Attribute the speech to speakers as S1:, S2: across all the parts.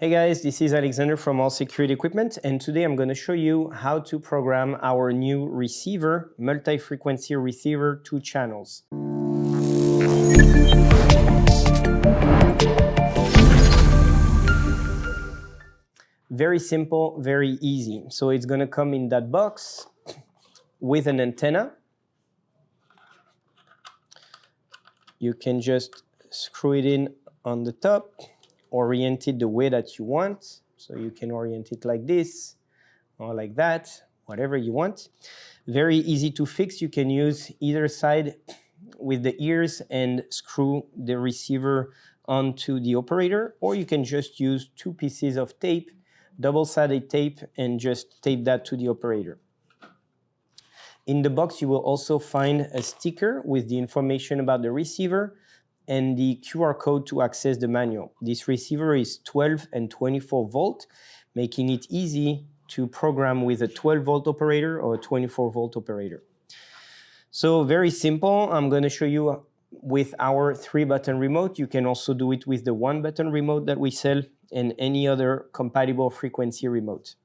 S1: Hey guys, this is Alexander from All Security Equipment, and today I'm going to show you how to program our new receiver, multi-frequency receiver, 2 channels. Very simple, very easy. So it's going to come in that box with an antenna. You can just screw it in on the top, orient it the way that you want. So you can orient it like this or like that, whatever you want. Very easy to fix. You can use either side with the ears and screw the receiver onto the operator, or you can just use 2 pieces of tape, double-sided tape, and just tape that to the operator. In the box, you will also find a sticker with the information about the receiver and the QR code to access the manual. This receiver is 12 and 24 volt, making it easy to program with a 12 volt operator or a 24 volt operator. So very simple. I'm going to show you with our 3-button remote. You can also do it with the 1-button remote that we sell and any other compatible frequency remote.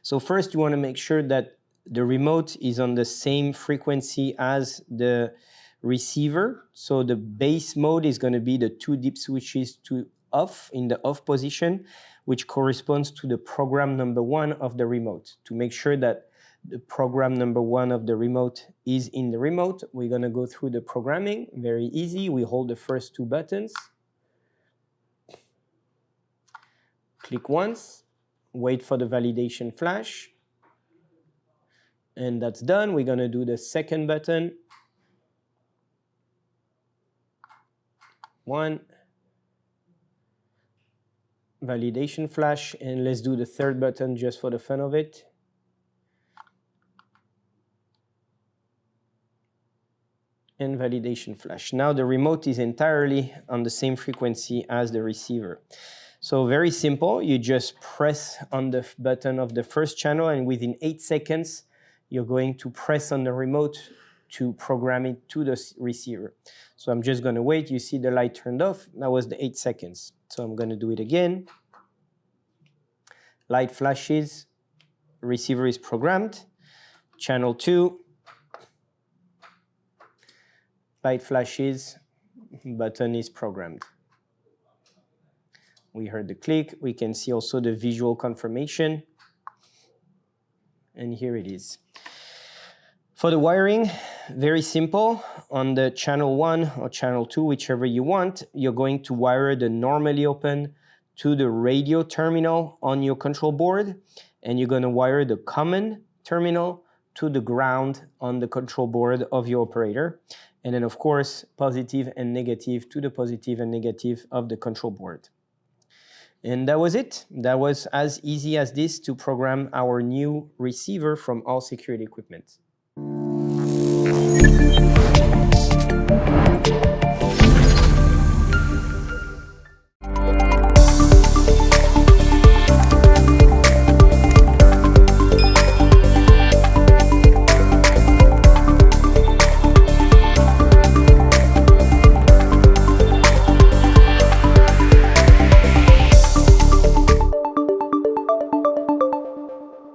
S1: So first, you want to make sure that the remote is on the same frequency as the receiver. So the base mode is going to be the 2 dip switches to off in the off position, which corresponds to the program number 1 of the remote. To make sure that the program number 1 of the remote is in the remote, we're going to go through the programming. Very easy. We hold the first 2 buttons. Click once. Wait for the validation flash. And that's done. We're going to do the second button. 1. Validation flash. And let's do the third button just for the fun of it. And validation flash. Now the remote is entirely on the same frequency as the receiver. So very simple. You just press on the button of the first channel, and within 8 seconds, you're going to press on the remote to program it to the receiver. So I'm just going to wait. You see the light turned off. That was the 8 seconds. So I'm going to do it again. Light flashes. Receiver is programmed. Channel 2. Light flashes. Button is programmed. We heard the click. We can see also the visual confirmation. And here it is. For the wiring, very simple. On the channel 1 or channel 2, whichever you want, you're going to wire the normally open to the radio terminal on your control board, and you're going to wire the common terminal to the ground on the control board of your operator. And then, of course, positive and negative to the positive and negative of the control board. And that was it. That was as easy as this to program our new receiver from All Security Equipment.